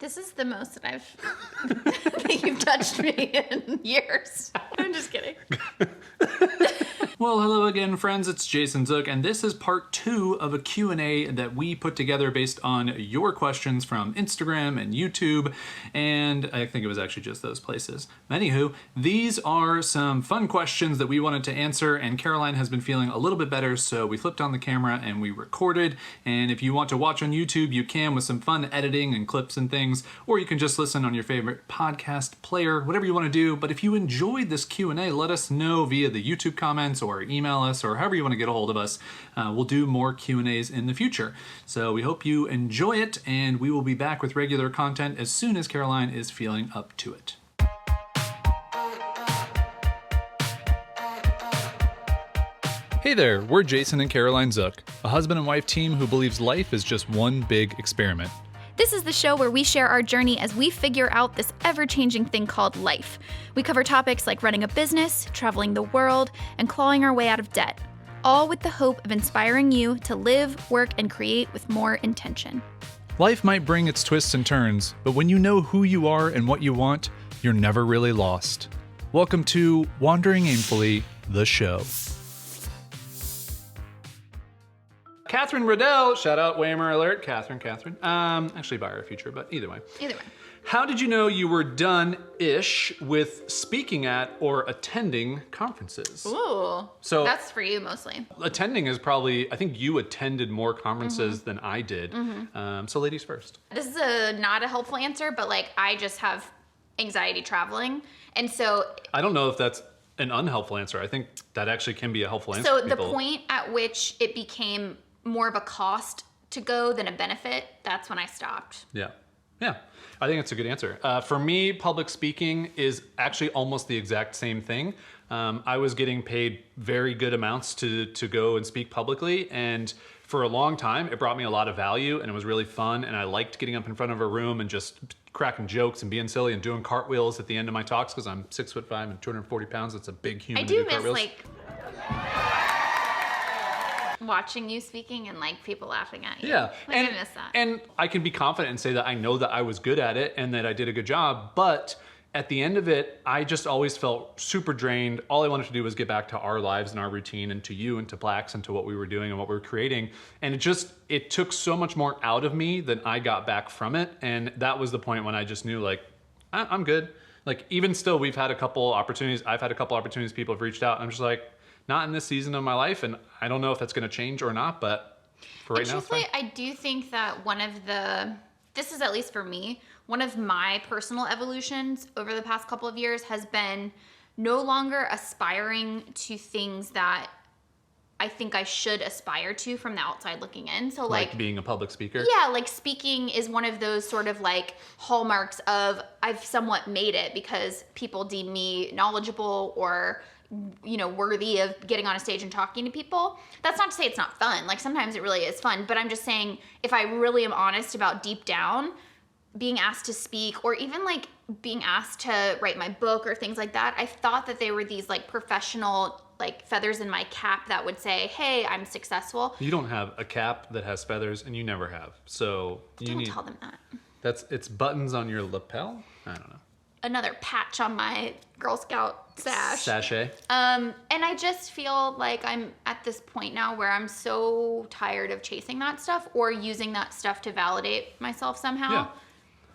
This is the most that that you've touched me in years. I'm just kidding. Well, hello again, friends. It's Jason Zook, and this is part 2 of a Q&A that we put together based on your questions from Instagram and YouTube, and I think it was actually just those places. Anywho, these are some fun questions that we wanted to answer, and Caroline has been feeling a little bit better, so we flipped on the camera and we recorded. And if you want to watch on YouTube, you can with some fun editing and clips and things, or you can just listen on your favorite podcast player, whatever you want to do. But if you enjoyed this Q&A, let us know via the YouTube comments or email us or however you want to get a hold of us. We'll do more Q&As in the future. So we hope you enjoy it, and we will be back with regular content as soon as Caroline is feeling up to it. Hey there, we're Jason and Caroline Zook, a husband and wife team who believes life is just one big experiment. This is the show where we share our journey as we figure out this ever-changing thing called life. We cover topics like running a business, traveling the world, and clawing our way out of debt, all with the hope of inspiring you to live, work, and create with more intention. Life might bring its twists and turns, but when you know who you are and what you want, you're never really lost. Welcome to Wandering Aimfully, the show. Catherine Ruddell, shout out Waymer alert, Catherine. Actually buyer of future, but either way. How did you know you were done-ish with speaking at or attending conferences? Ooh, so that's for you mostly. Attending is probably, I think you attended more conferences than I did. So ladies first. This is not a helpful answer, but like I just have anxiety traveling. And so I don't know if that's an unhelpful answer. I think that actually can be a helpful answer. So the point at which it became more of a cost to go than a benefit, that's when I stopped. Yeah. I think it's a good answer. For me, public speaking is actually almost the exact same thing. I was getting paid very good amounts to go and speak publicly, and for a long time, it brought me a lot of value, and it was really fun, and I liked getting up in front of a room and just cracking jokes and being silly and doing cartwheels at the end of my talks because I'm 6'5" and 240 pounds. It's a big human. I do miss cartwheels. like watching you speaking and like people laughing at you. Yeah, I miss that. And I can be confident and say that I know that I was good at it and that I did a good job, but at the end of it, I just always felt super drained. All I wanted to do was get back to our lives and our routine and to you and to Blacks and to what we were doing and what we were creating. And it took so much more out of me than I got back from it. And that was the point when I just knew like, I'm good. Like even still, we've had a couple opportunities. I've had a couple opportunities. People have reached out. And I'm just like, not in this season of my life. And I don't know if that's going to change or not, but for right now, it's fine. I do think that this is at least for me, one of my personal evolutions over the past couple of years has been no longer aspiring to things that I think I should aspire to from the outside looking in. So like being a public speaker? Yeah, like speaking is one of those sort of like hallmarks of I've somewhat made it because people deem me knowledgeable or worthy of getting on a stage and talking to people. That's not to say it's not fun. Like sometimes it really is fun, but I'm just saying if I really am honest about deep down, being asked to speak or even like being asked to write my book or things like that, I thought that they were these like professional like feathers in my cap that would say, hey, I'm successful. You don't have a cap that has feathers and you never have. So don't tell them that. It's buttons on your lapel? I don't know. Another patch on my Girl Scout sachet. And I just feel like I'm at this point now where I'm so tired of chasing that stuff or using that stuff to validate myself somehow. Yeah.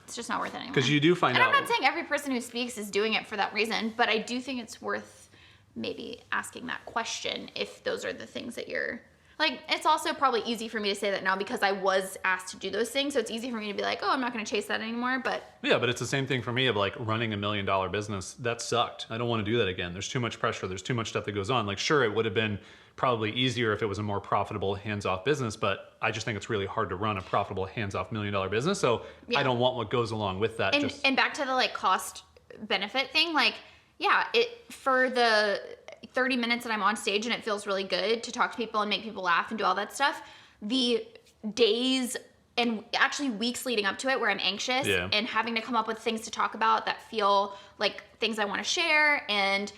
It's just not worth it anymore. Because you do find out. And I'm not saying every person who speaks is doing it for that reason, but I do think it's worth maybe asking that question if those are the things that you're like. It's also probably easy for me to say that now because I was asked to do those things. So it's easy for me to be like, oh, I'm not going to chase that anymore. But yeah, but it's the same thing for me of like running $1 million business. That sucked. I don't want to do that again. There's too much pressure. There's too much stuff that goes on. Like, sure, it would have been probably easier if it was a more profitable hands-off business, but I just think it's really hard to run a profitable hands-off $1 million business. So yeah. I don't want what goes along with that. And back to the like cost benefit thing, like, yeah, for the 30 minutes that I'm on stage and it feels really good to talk to people and make people laugh and do all that stuff, the days and actually weeks leading up to it where I'm anxious and having to come up with things to talk about that feel like things I want to share and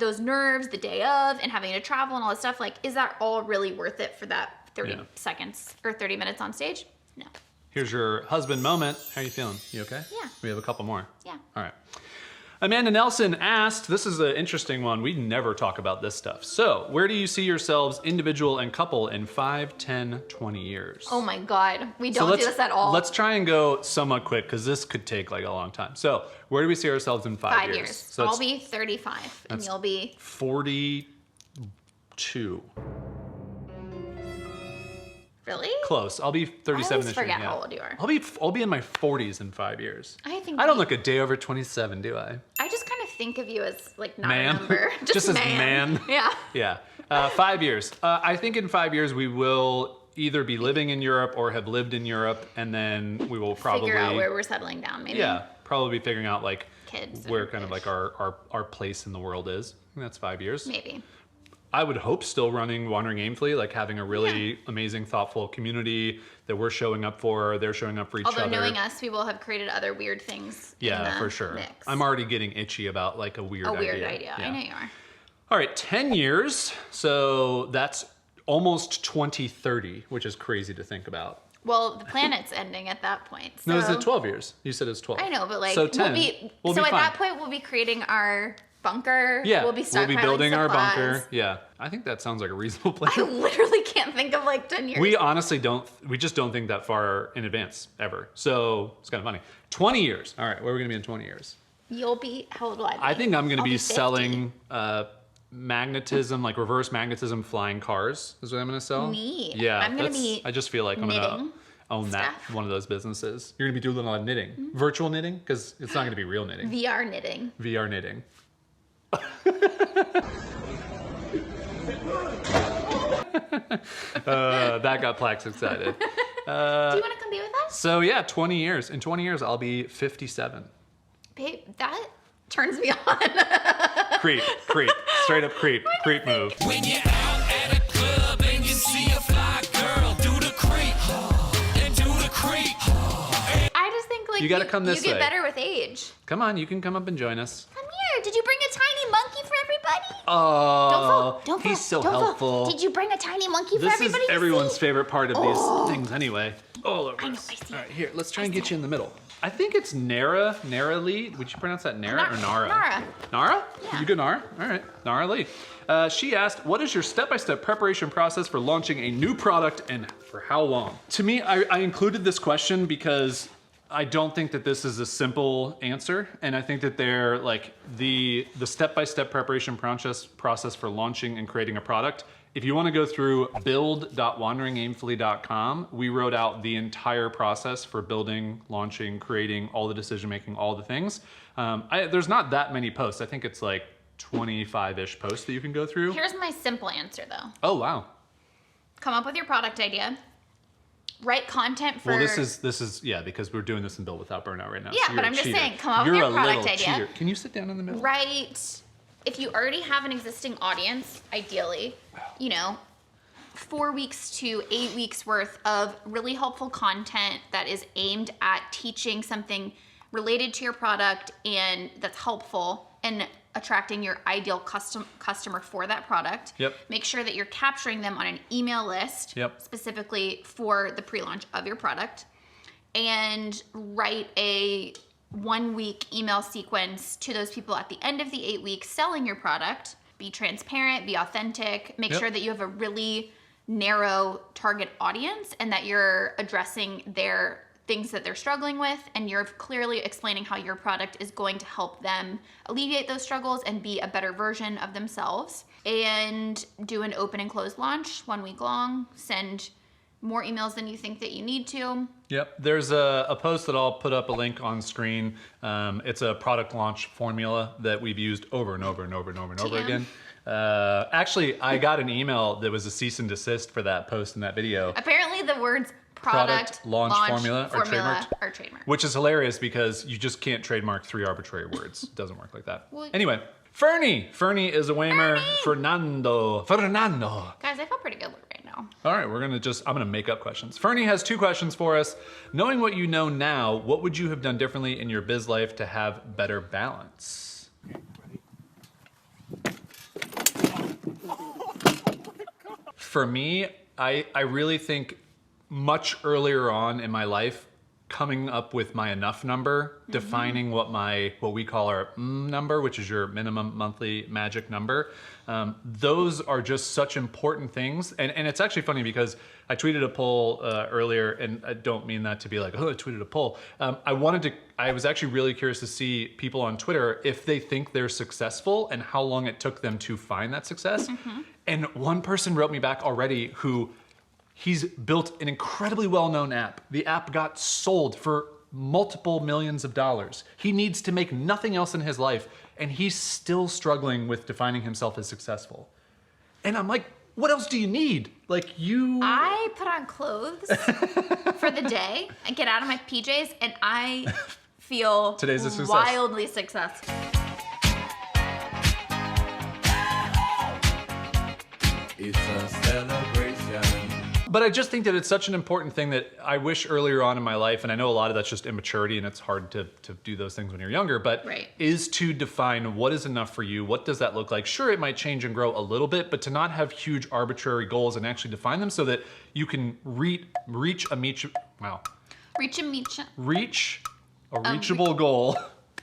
those nerves the day of and having to travel and all this stuff, like, is that all really worth it for that 30 seconds or 30 minutes on stage? No. Here's your husband moment. How are you feeling? You okay? Yeah. We have a couple more. Yeah. All right. Amanda Nelson asked, this is an interesting one. We never talk about this stuff. So, where do you see yourselves individual and couple in 5, 10, 20 years? Oh my God. We don't do this at all. Let's try and go somewhat quick because this could take like a long time. So, where do we see ourselves in 5 years? So I'll be 35 and you'll be 42. Really? Close. I'll be 37 this year. I always forget how old you are. I'll be in my 40s in 5 years. I don't look a day over 27, do I? I just kind of think of you as like not Man. a number. Just as man. Yeah. Yeah. 5 years. I think in 5 years we will either be living in Europe or have lived in Europe, and then we will probably figure out where we're settling down. Maybe. Yeah, probably be figuring out like Kids where kind of like our place in the world is. I think that's 5 years. Maybe. I would hope still running Wandering Aimfully, like having a really amazing, thoughtful community that we're showing up for, they're showing up for each other. Although knowing us, we will have created other weird things. Yeah, in the for sure. Mix. I'm already getting itchy about like a weird idea. Yeah. I know you are. All right, 10 years. So that's almost 2030, which is crazy to think about. Well, the planet's ending at that point. So. No, is it 12 years? You said it's 12. I know, but like, so 10. We'll be at that point, we'll be creating our bunker. Yeah, we'll be building our supplies. bunker. Yeah, I think that sounds like a reasonable plan. I literally can't think of like 10 years. We honestly just don't think that far in advance ever. So it's kind of funny. 20 years. All right, where are we gonna be in 20 years? You'll be, how old will I be? I think I'm gonna I'll be 50. selling magnetism, like reverse magnetism flying cars is what I'm gonna sell. Neat. Yeah, I'm gonna be I just feel like I'm gonna knitting own that stuff. one of those businesses. You're gonna be doing a lot of knitting. Virtual knitting? Because it's not gonna be real knitting. VR knitting. VR knitting. That got Plax excited. Do you want to come be with us? So yeah, 20 years. In 20 years, I'll be 57. Babe, that turns me on. Creep. Straight up creep move. When you're out at a club and you see a fly girl, do the creep and do the creep. I just think like You gotta come this you get way. better with age. Come on, you can come up and join us. Come here. Did you bring a tiny monkey for everybody? Oh, Don't he's so helpful. Did you bring a tiny monkey for This everybody? is to everyone's see? favorite part of these things anyway. All over I know, us. I see All it. right, here, let's try and get you in the middle. I think it's Nara Lee. Would you pronounce that Nara or Nara? Nara. Nara? Yeah. You go Nara? All right, Nara Lee. She asked, what is your step-by-step preparation process for launching a new product and for how long? To me, I included this question because I don't think that this is a simple answer. And I think that they're like the step-by-step preparation process for launching and creating a product. If you want to go through build.wanderingaimfully.com, we wrote out the entire process for building, launching, creating, all the decision-making, all the things. There's not that many posts. I think it's like 25-ish posts that you can go through. Here's my simple answer though. Oh, wow. Come up with your product idea. Write content for. Well, this is yeah, because we're doing this in Build Without Burnout right now. Yeah, so but you're I'm a just cheater. saying, come up with You're your a product little idea. cheater. Can you sit down in the middle? Write, if you already have an existing audience, ideally, 4 weeks to 8 weeks worth of really helpful content that is aimed at teaching something related to your product and that's helpful and attracting your ideal customer for that product. Yep. Make sure that you're capturing them on an email list, Yep. specifically for the pre-launch of your product, and write a 1 week email sequence to those people at the end of the 8 weeks selling your product. Be transparent, be authentic, make Yep. sure that you have a really narrow target audience and that you're addressing their things that they're struggling with, and you're clearly explaining how your product is going to help them alleviate those struggles and be a better version of themselves. And do an open and close launch 1 week long. Send more emails than you think that you need to. Yep. There's a post that I'll put up a link on screen. It's a product launch formula that we've used over and over and over and over and over TM. again. Actually, I got an email that was a cease and desist for that post in that video. Apparently the words product launch formula are trademarked. are trademarked. Which is hilarious because you just can't trademark 3 arbitrary words. It doesn't work like that. Well- Anyway, Ferny. Ferny is a WAIMer. Fernando. Guys, I feel pretty good right now. All right, I'm gonna make up questions. Ferny has 2 questions for us. Knowing what you know now, what would you have done differently in your biz life to have better balance? For me, I really think much earlier on in my life, coming up with my enough number, defining what we call our number, which is your minimum monthly magic number. Those are just such important things. And it's actually funny because I tweeted a poll earlier, and I don't mean that to be like, oh, I tweeted a poll. I was actually really curious to see people on Twitter if they think they're successful and how long it took them to find that success. And one person wrote me back already who he's built an incredibly well-known app. The app got sold for multiple millions of dollars. He needs to make nothing else in his life, and he's still struggling with defining himself as successful. And I'm like, what else do you need? I put on clothes for the day and get out of my PJs, and I feel Today's a success. Wildly successful. It's a celebration. But I just think that it's such an important thing that I wish earlier on in my life, and I know a lot of that's just immaturity and it's hard to do those things when you're younger, but is to define what is enough for you. What does that look like? Sure, it might change and grow a little bit, but to not have huge arbitrary goals and actually define them so that you can reach a reachable goal,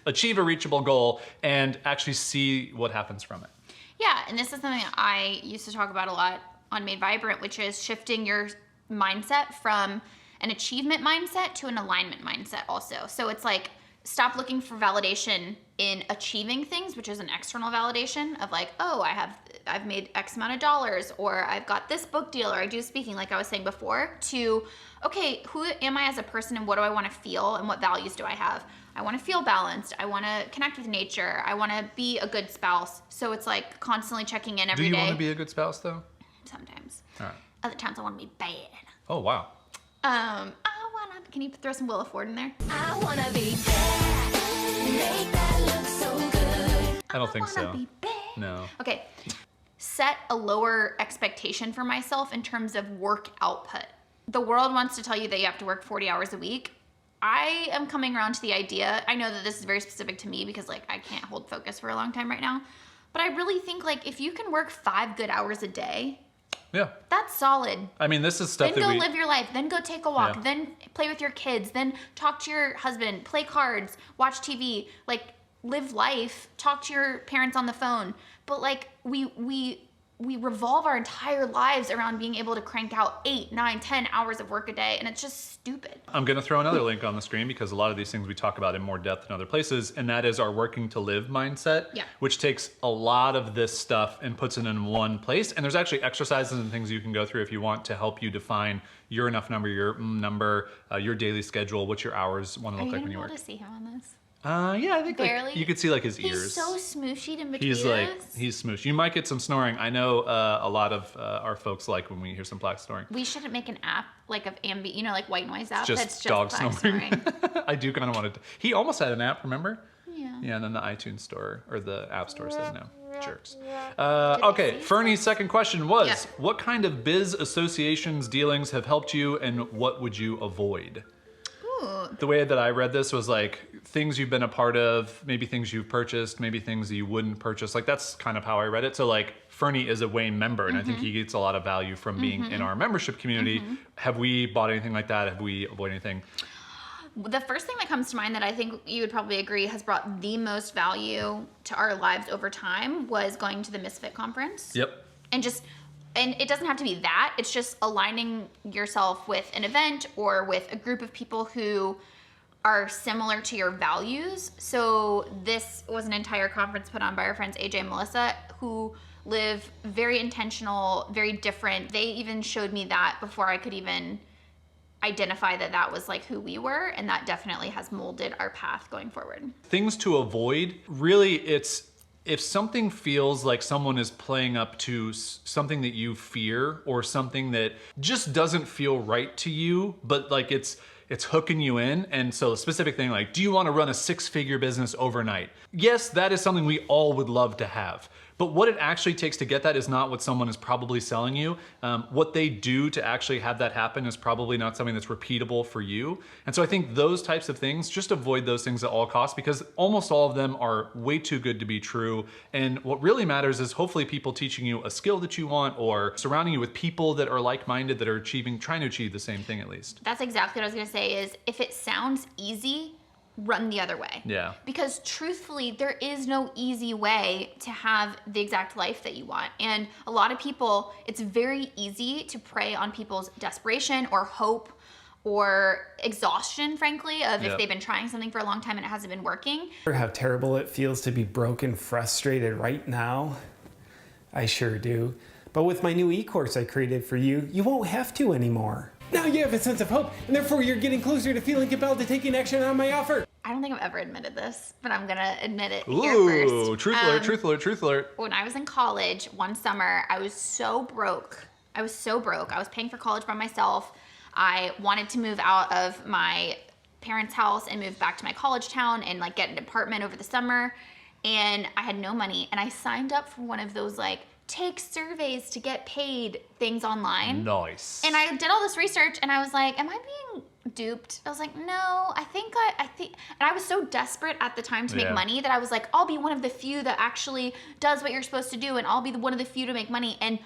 achieve a reachable goal, and actually see what happens from it. Yeah, and this is something I used to talk about a lot on Made Vibrant, which is shifting your mindset from an achievement mindset to an alignment mindset also. So it's like, stop looking for validation in achieving things, which is an external validation of like, oh, I've made X amount of dollars, or I've got this book deal, or I do speaking like I was saying before, to, okay, who am I as a person and what do I want to feel and what values do I have? I want to feel balanced. I want to connect with nature. I want to be a good spouse. So it's like constantly checking in every day. Do you want to be a good spouse though? Sometimes. All right. Other times I want to be bad. Oh, wow. Can you throw some Willa Ford in there? I wanna be bad, make that look so good. I don't think so. Be bad. No. Okay. Set a lower expectation for myself in terms of work output. The world wants to tell you that you have to work 40 hours a week. I am coming around to the idea, I know that this is very specific to me because like I can't hold focus for a long time right now, but I really think like if you can work 5 good hours a day, yeah, that's solid. I mean, this is stuff then that go live your life, then go take a walk, Yeah. then play with your kids, then talk to your husband, play cards, watch TV, like live life, talk to your parents on the phone. But like we revolve our entire lives around being able to crank out 8, 9, 10 hours of work a day, and it's just stupid. I'm going to throw another link on the screen because a lot of these things we talk about in more depth in other places, and that is our working to live mindset, which takes a lot of this stuff and puts it in one place. And there's actually exercises and things you can go through if you want to help you define your enough number, your number, your daily schedule, what your hours want to look like when you work. Are you able to see him on this? Yeah, I think Barely. like, you could see like his ears. He's so smooshy in between He's like, us. he's smoosh. You might get some snoring. I know a lot of our folks like when we hear some black snoring. We shouldn't make an app like of like white noise app. Just that's just dog black snoring. I do kind of want to. He almost had an app, remember? Yeah. Yeah, and then the iTunes store or the App Store says no. Jerks. Okay, Ferny's second question was, what kind of biz associations dealings have helped you and what would you avoid? Ooh. The way that I read this was like things you've been a part of, maybe things you've purchased, maybe things that you wouldn't purchase. Like that's kind of how I read it. So like Ferny is a WAIM member and I think he gets a lot of value from being in our membership community. Have we bought anything like that? Have we avoided anything? The first thing that comes to mind that I think you would probably agree has brought the most value to our lives over time was going to the Misfit conference. Yep. And it doesn't have to be that. It's just aligning yourself with an event or with a group of people who are similar to your values. So this was an entire conference put on by our friends AJ and Melissa, who live very intentional, very different. They even showed me that before I could even identify that that was like who we were, and that definitely has molded our path going forward. Things to avoid, really it's if something feels like someone is playing up to something that you fear or something that just doesn't feel right to you, but like it's hooking you in. And so a specific thing like, do you want to run a 6-figure business overnight? Yes, that is something we all would love to have. But what it actually takes to get that is not what someone is probably selling you. What they do to actually have that happen is probably not something that's repeatable for you. And so I think those types of things, just avoid those things at all costs, because almost all of them are way too good to be true. And what really matters is hopefully people teaching you a skill that you want, or surrounding you with people that are like-minded, that are trying to achieve the same thing at least. That's exactly what I was gonna say is, if it sounds easy, run the other way. Yeah. Because truthfully, there is no easy way to have the exact life that you want. And a lot of people, it's very easy to prey on people's desperation or hope or exhaustion, frankly, of if they've been trying something for a long time and it hasn't been working. How terrible it feels to be broke and frustrated right now. I sure do. But with my new e-course I created for you, you won't have to anymore. Now you have a sense of hope, and therefore you're getting closer to feeling compelled to taking action on my offer. I don't think I've ever admitted this, but I'm gonna admit it here Ooh, first. truth alert, truth alert, truth alert. When I was in college, one summer, I was so broke. I was paying for college by myself. I wanted to move out of my parents' house and move back to my college town and like get an apartment over the summer. And I had no money. And I signed up for one of those like take surveys to get paid things online. Nice. And I did all this research and I was like, am I being duped? I was like, no, I think, and I was so desperate at the time to make money that I was like, I'll be one of the few that actually does what you're supposed to do, and I'll be one of the few to make money. And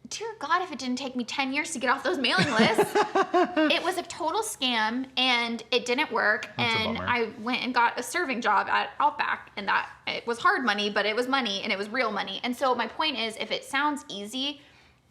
dear God, if it didn't take me 10 years to get off those mailing lists. It was a total scam and it didn't work. That's a and bummer. I went and got a serving job at Outback, and that it was hard money, but it was money and it was real money. And so my point is, if it sounds easy,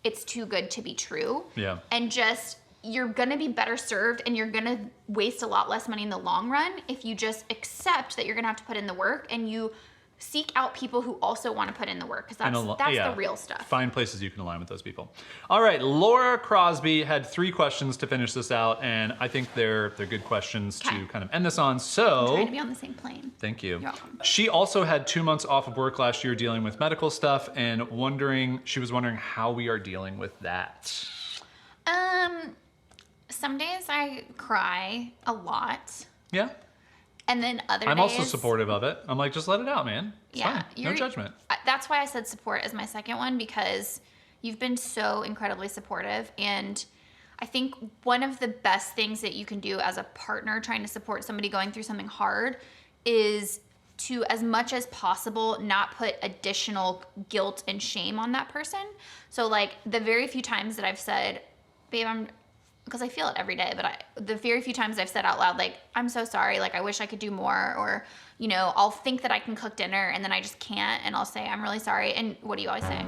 it's too good to be true. Yeah. And just, you're gonna be better served and you're gonna waste a lot less money in the long run if you just accept that you're gonna have to put in the work and you seek out people who also want to put in the work, because that's the real stuff. Find places you can align with those people. All right, Laura Crosby had 3 questions to finish this out, and I think they're good questions to kind of end this on. So I'm trying to be on the same plane. thank you. You're welcome. She also had 2 months off of work last year dealing with medical stuff, and she was wondering how we are dealing with that. Some days I cry a lot. Yeah. And then other I'm days... also supportive of it. I'm like, just let it out, man. It's fine. No judgment. That's why I said support as my second one, because you've been so incredibly supportive. And I think one of the best things that you can do as a partner trying to support somebody going through something hard is to, as much as possible, not put additional guilt and shame on that person. So like the very few times that I've said, babe, because I feel it every day, but the very few times I've said out loud, like, I'm so sorry, like, I wish I could do more, or, you know, I'll think that I can cook dinner, and then I just can't, and I'll say, I'm really sorry, and what do you always say?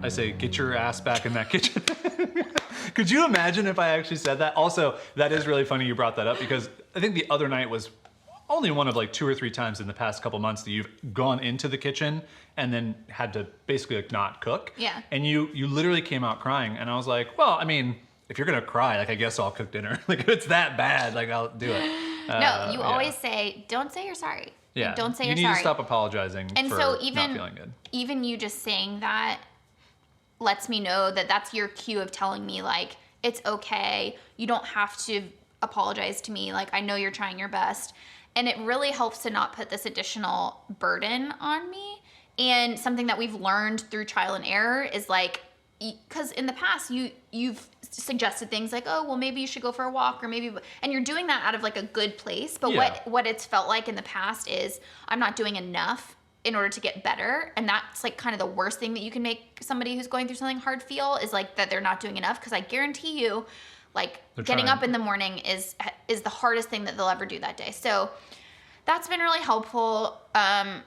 I say, get your ass back in that kitchen. Could you imagine if I actually said that? Also, that is really funny you brought that up, because I think the other night was only one of like 2 or 3 times in the past couple months that you've gone into the kitchen and then had to basically like not cook. Yeah. And you literally came out crying, and I was like, well, I mean, if you're gonna cry, like, I guess I'll cook dinner. Like, if it's that bad, like, I'll do it. No, you always say, don't say you're sorry. Yeah. Like, don't say you you're need sorry. to stop apologizing And for so not feeling good. even you just saying that lets me know that that's your cue of telling me, like, it's okay. You don't have to apologize to me. Like, I know you're trying your best. And it really helps to not put this additional burden on me. And something that we've learned through trial and error is like, because in the past you've suggested things like, oh, well, maybe you should go for a walk, or maybe, and you're doing that out of like a good place. But what it's felt like in the past is I'm not doing enough in order to get better. And that's like kind of the worst thing that you can make somebody who's going through something hard feel, is like that they're not doing enough. Because I guarantee you, like, getting up in the morning is the hardest thing that they'll ever do that day. So that's been really helpful.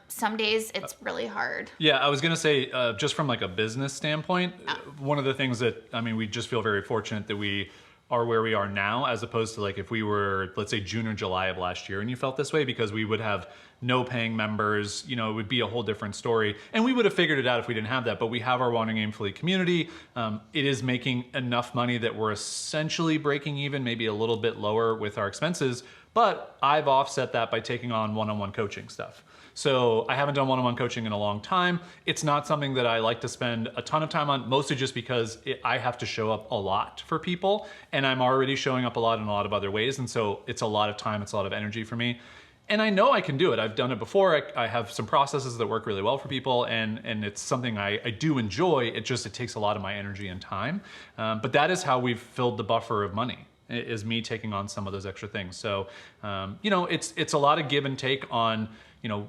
Some days it's really hard. Yeah, I was gonna say, just from like a business standpoint, one of the things that, I mean, we just feel very fortunate that we are where we are now, as opposed to like if we were, let's say, June or July of last year and you felt this way, because we would have no paying members, you know, it would be a whole different story. And we would have figured it out if we didn't have that, but we have our Wanting Aimfully community. It is making enough money that we're essentially breaking even, maybe a little bit lower with our expenses, But I've offset that by taking on one-on-one coaching stuff. So I haven't done one-on-one coaching in a long time. It's not something that I like to spend a ton of time on, mostly just because I have to show up a lot for people, and I'm already showing up a lot in a lot of other ways. And so it's a lot of time, it's a lot of energy for me. And I know I can do it. I've done it before. I have some processes that work really well for people, and it's something I do enjoy. It takes a lot of my energy and time. But that is how we've filled the buffer of money, is me taking on some of those extra things. So, it's a lot of give and take on,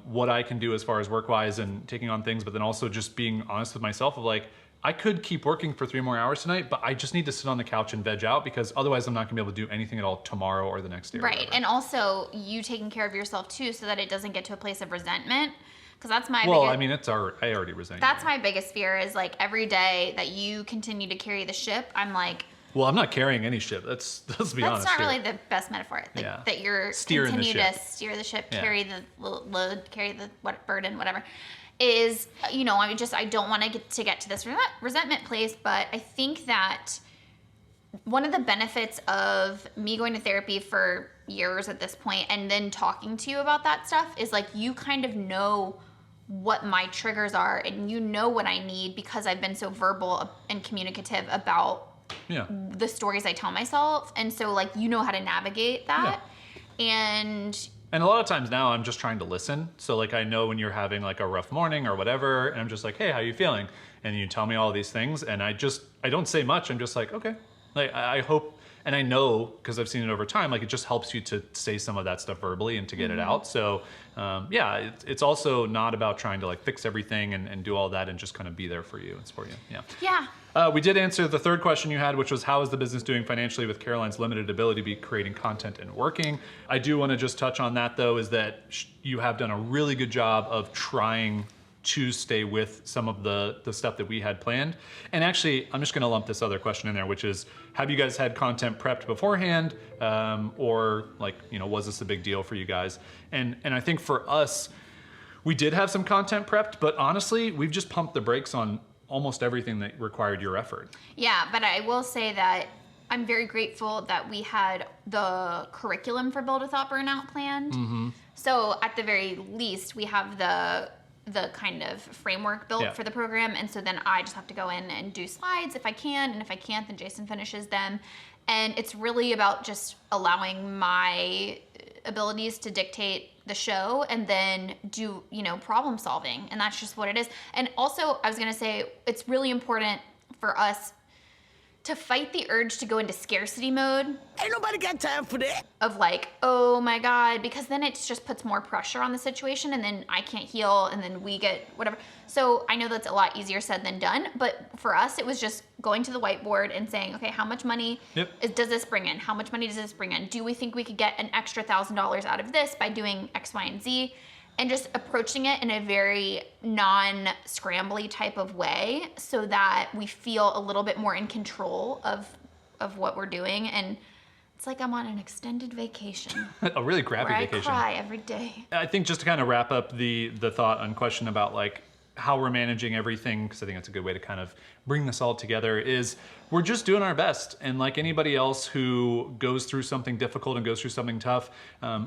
what I can do as far as work-wise and taking on things, but then also just being honest with myself of like, I could keep working for 3 more hours tonight, but I just need to sit on the couch and veg out, because otherwise I'm not gonna be able to do anything at all tomorrow or the next day. Right, and also you taking care of yourself too, so that it doesn't get to a place of resentment. Because that's my biggest... I already resent That's you. my biggest fear, is like every day that you continue to carry the ship, I'm like... Well, I'm not carrying any ship. Let's be honest. That's not here. really the best metaphor. Like, Yeah. that you're Steering the continue ship. to steer the ship, Yeah. carry the load, carry the burden, whatever. Is, I don't want to get to this resentment place, but I think that one of the benefits of me going to therapy for years at this point and then talking to you about that stuff is like, you kind of know what my triggers are, and you know what I need, because I've been so verbal and communicative about the stories I tell myself. And so like, how to navigate that. And a lot of times now I'm just trying to listen. So like, I know when you're having like a rough morning or whatever, and I'm just like, hey, how you feeling? And you tell me all these things, and I don't say much. I'm just like, okay. Like, I hope, and I know, because I've seen it over time, like it just helps you to say some of that stuff verbally and to get it out. So it's also not about trying to like fix everything and do all that and just kind of be there for you. It's for you. yeah. We did answer the third question you had, which was, how is the business doing financially with Caroline's limited ability to be creating content and working? I do want to just touch on that, though, is that you have done a really good job of trying to stay with some of the stuff that we had planned. And actually, I'm just going to lump this other question in there, which is, have you guys had content prepped beforehand? Or like, was this a big deal for you guys? And I think for us, we did have some content prepped, but honestly, we've just pumped the brakes on almost everything that required your effort. Yeah, but I will say that I'm very grateful that we had the curriculum for Build Without Burnout planned. Mm-hmm. So at the very least, we have the kind of framework built for the program. And so then I just have to go in and do slides if I can. And if I can't, then Jason finishes them. And it's really about just allowing my abilities to dictate the show and then do, problem solving. And that's just what it is. And also, I was going to say, it's really important for us to fight the urge to go into scarcity mode. Ain't nobody got time for that. Of like, oh my God, because then it just puts more pressure on the situation, and then I can't heal, and then we get whatever. So I know that's a lot easier said than done, but for us, it was just going to the whiteboard and saying, okay, how much money does this bring in? How much money does this bring in? Do we think we could get an extra $1,000 out of this by doing X, Y, and Z? And just approaching it in a very non-scrambly type of way, so that we feel a little bit more in control of what we're doing. And it's like I'm on an extended vacation. A really crappy where vacation. I cry every day. I think just to kind of wrap up the thought on question about like how we're managing everything, because I think that's a good way to kind of bring this all together, is we're just doing our best. And like anybody else who goes through something difficult and goes through something tough,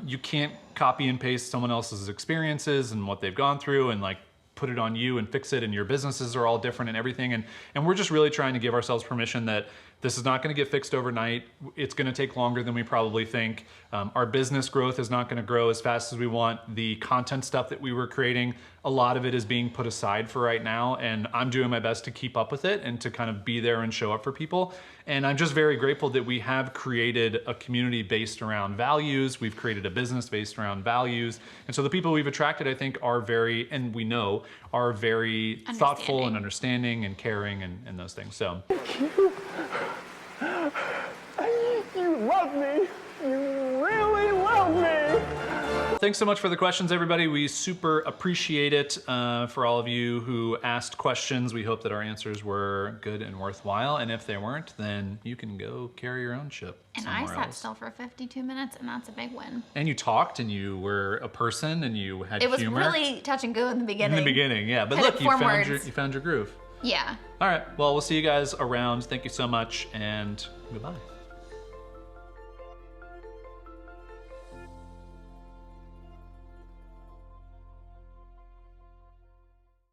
you can't copy and paste someone else's experiences and what they've gone through and like put it on you and fix it, and your businesses are all different and everything. And we're just really trying to give ourselves permission that this is not going to get fixed overnight. It's going to take longer than we probably think. Our business growth is not going to grow as fast as we want. The content stuff that we were creating, a lot of it is being put aside for right now, and I'm doing my best to keep up with it and to kind of be there and show up for people. And I'm just very grateful that we have created a community based around values. We've created a business based around values. And so the people we've attracted, I think, are very, and we know, are very thoughtful and understanding and caring and those things. So. You love me. You really love me. Thanks so much for the questions, everybody. We super appreciate it. For all of you who asked questions, we hope that our answers were good and worthwhile. And if they weren't, then you can go carry your own ship And I somewhere sat else. still for 52 minutes, and that's a big win. And you talked, and you were a person, and you had It was humor. really touch and go in the beginning. In the beginning, yeah. But Had look, to form you words. found your groove. Yeah. All right. Well, we'll see you guys around. Thank you so much, and goodbye.